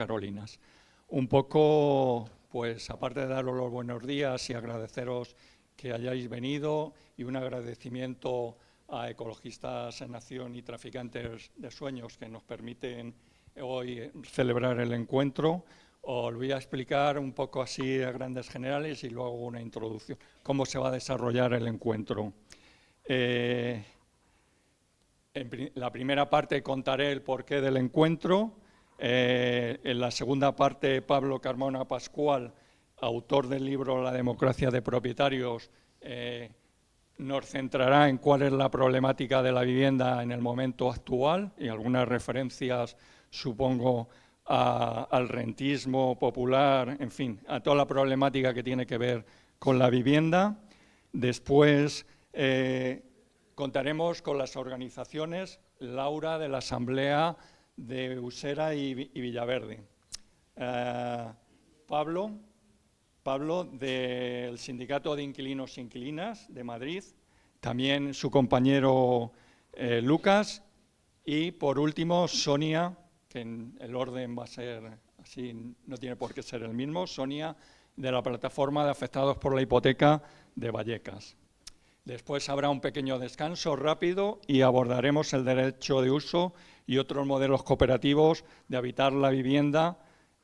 Carolinas. Un poco, pues aparte de daros los buenos días y agradeceros que hayáis venido, y un agradecimiento a Ecologistas en Acción y Traficantes de Sueños que nos permiten hoy celebrar el encuentro, os voy a explicar un poco así a grandes generales y luego una introducción, cómo se va a desarrollar el encuentro. En la primera parte contaré el porqué del encuentro. En la segunda parte, Pablo Carmona Pascual, autor del libro La democracia de propietarios, nos centrará en cuál es la problemática de la vivienda en el momento actual y algunas referencias, supongo, al rentismo popular, en fin, a toda la problemática que tiene que ver con la vivienda. Después contaremos con las organizaciones, Laura de la Asamblea de Usera y Villaverde, Pablo del Sindicato de Inquilinos e Inquilinas de Madrid, también su compañero Lucas, y por último Sonia, que en el orden va a ser así, no tiene por qué ser el mismo, Sonia de la Plataforma de Afectados por la Hipoteca de Vallecas. Después habrá un pequeño descanso rápido y abordaremos el derecho de uso y otros modelos cooperativos de habitar la vivienda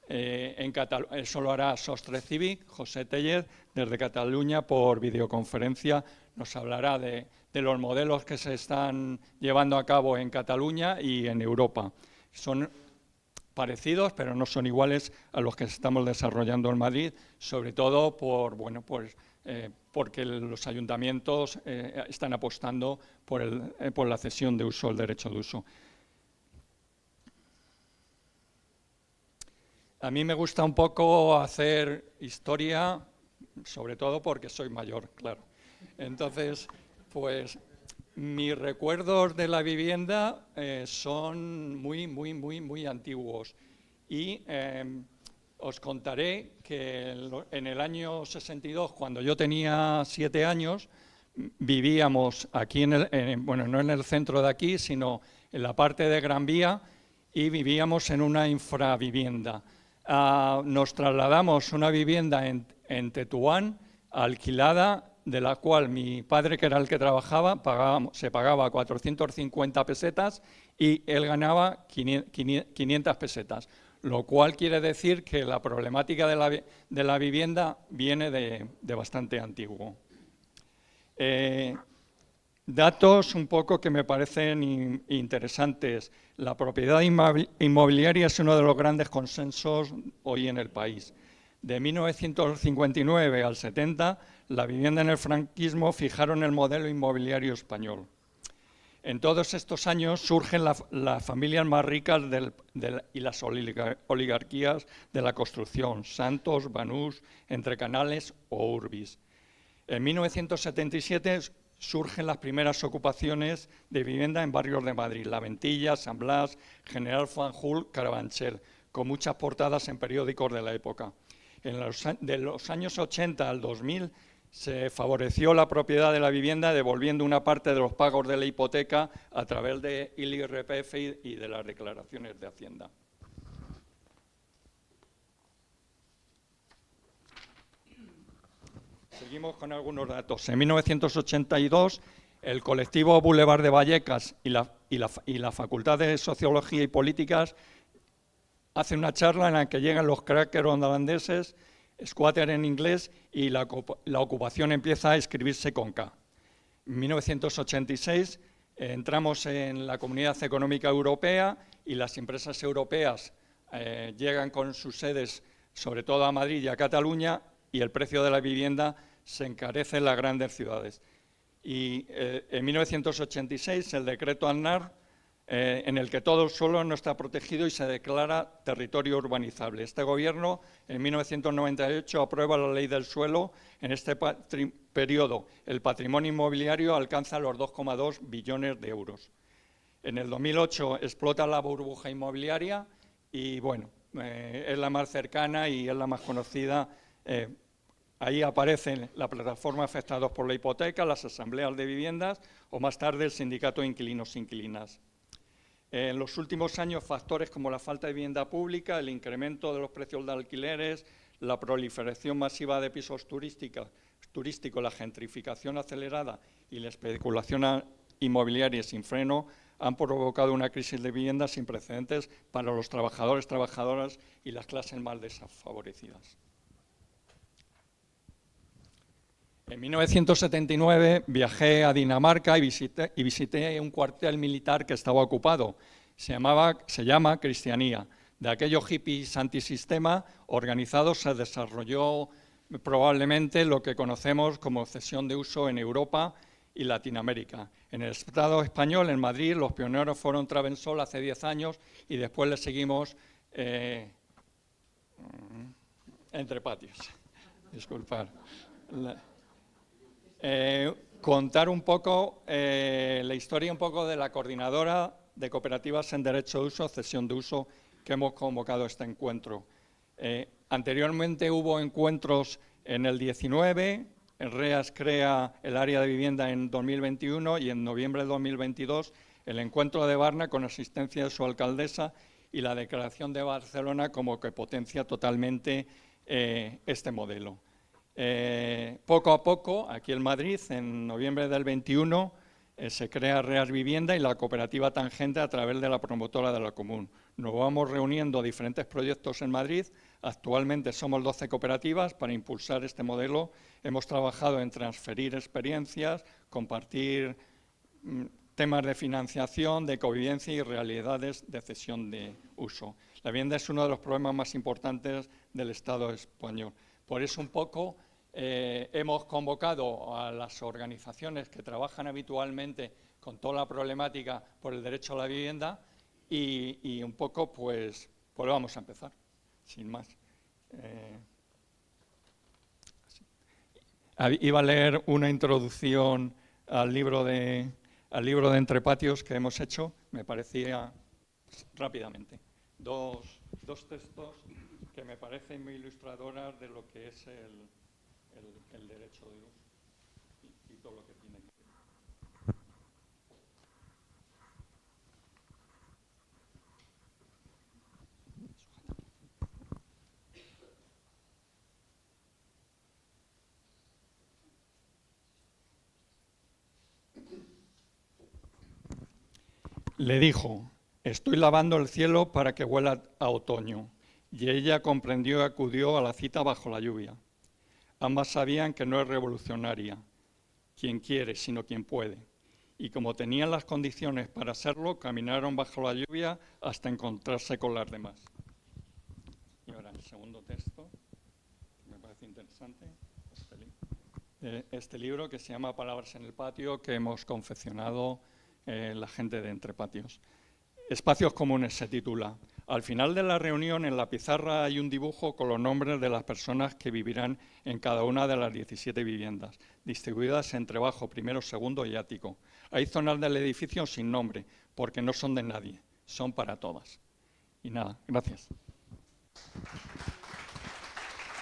en Cataluña. Eso lo hará Sostre Cívic, José Tellez, desde Cataluña por videoconferencia. Nos hablará de los modelos que se están llevando a cabo en Cataluña y en Europa. Son parecidos, pero no son iguales a los que estamos desarrollando en Madrid, sobre todo porque los ayuntamientos están apostando por la cesión de uso, el derecho de uso. A mí me gusta un poco hacer historia, sobre todo porque soy mayor, claro. Entonces, pues mis recuerdos de la vivienda son muy antiguos y os contaré que en el año 62, cuando yo tenía 7 años, vivíamos aquí, no en el centro de aquí, sino en la parte de Gran Vía, y vivíamos en una infravivienda. Nos trasladamos a una vivienda en Tetuán, alquilada, de la cual mi padre, que era el que trabajaba, se pagaba 450 pesetas y él ganaba 500 pesetas, lo cual quiere decir que la problemática de la vivienda viene de bastante antiguo. Datos un poco que me parecen interesantes. La propiedad inmobiliaria es uno de los grandes consensos hoy en el país. De 1959 al 70, la vivienda en el franquismo fijaron el modelo inmobiliario español. En todos estos años surgen las familias más ricas y las oligarquías de la construcción, Santos, Banús, Entre Canales o Urbis. En 1977 surgen las primeras ocupaciones de vivienda en barrios de Madrid, La Ventilla, San Blas, General Fanjul, Carabanchel, con muchas portadas en periódicos de la época. De los años 80 al 2000 se favoreció la propiedad de la vivienda devolviendo una parte de los pagos de la hipoteca a través del IRPF y de las declaraciones de Hacienda. Seguimos con algunos datos. En 1982, el colectivo Boulevard de Vallecas y la Facultad de Sociología y Políticas hacen una charla en la que llegan los crackers holandeses, squatter en inglés, y la ocupación empieza a escribirse con K. En 1986 entramos en la Comunidad Económica Europea y las empresas europeas llegan con sus sedes, sobre todo a Madrid y a Cataluña, y el precio de la vivienda se encarece en las grandes ciudades. Y en 1986 el decreto Aznar, en el que todo el suelo no está protegido y se declara territorio urbanizable. Este gobierno, en 1998, aprueba la ley del suelo. En este periodo, el patrimonio inmobiliario alcanza los 2,2 billones de euros. En el 2008 explota la burbuja inmobiliaria y, bueno, es la más cercana y es la más conocida. Ahí aparecen la plataforma Afectados por la Hipoteca, las asambleas de viviendas o más tarde el Sindicato de Inquilinos e Inquilinas. En los últimos años, factores como la falta de vivienda pública, el incremento de los precios de alquileres, la proliferación masiva de pisos turísticos, la gentrificación acelerada y la especulación inmobiliaria sin freno han provocado una crisis de vivienda sin precedentes para los trabajadores, trabajadoras y las clases más desfavorecidas. En 1979 viajé a Dinamarca y visité un cuartel militar que estaba ocupado. Se llama Cristianía. De aquellos hippies antisistema organizados se desarrolló probablemente lo que conocemos como cesión de uso en Europa y Latinoamérica. En el Estado español, en Madrid, los pioneros fueron Travensol hace 10 años y después le seguimos Entrepatios. Disculpad. Contar un poco la historia un poco de la coordinadora de cooperativas en derecho de uso, cesión de uso, que hemos convocado a este encuentro. Anteriormente hubo encuentros en el 19, el REAS crea el área de vivienda en 2021 y en noviembre de 2022 el encuentro de Barna con asistencia de su alcaldesa y la declaración de Barcelona como que potencia totalmente este modelo. Poco a poco, aquí en Madrid, en noviembre del 21, se crea REAS Vivienda y la cooperativa Tangente a través de la promotora de la Común. Nos vamos reuniendo diferentes proyectos en Madrid. Actualmente somos 12 cooperativas para impulsar este modelo. Hemos trabajado en transferir experiencias, compartir temas de financiación, de convivencia y realidades de cesión de uso. La vivienda es uno de los problemas más importantes del Estado español. Por eso un poco hemos convocado a las organizaciones que trabajan habitualmente con toda la problemática por el derecho a la vivienda y un poco pues vamos a empezar, sin más. Iba a leer una introducción al libro de Entrepatios que hemos hecho, me parecía rápidamente. Dos textos que me parecen muy ilustradoras de lo que es el derecho de uso y todo lo que tiene que ver. Le dijo: estoy lavando el cielo para que huela a otoño. Y ella comprendió y acudió a la cita bajo la lluvia. Ambas sabían que no es revolucionaria quien quiere, sino quien puede. Y como tenían las condiciones para hacerlo, caminaron bajo la lluvia hasta encontrarse con las demás. Y ahora el segundo texto, que me parece interesante, este libro que se llama Palabras en el patio, que hemos confeccionado la gente de Entrepatios. Espacios comunes se titula. Al final de la reunión, en la pizarra hay un dibujo con los nombres de las personas que vivirán en cada una de las 17 viviendas, distribuidas entre bajo, primero, segundo y ático. Hay zonas del edificio sin nombre, porque no son de nadie, son para todas. Y nada, gracias.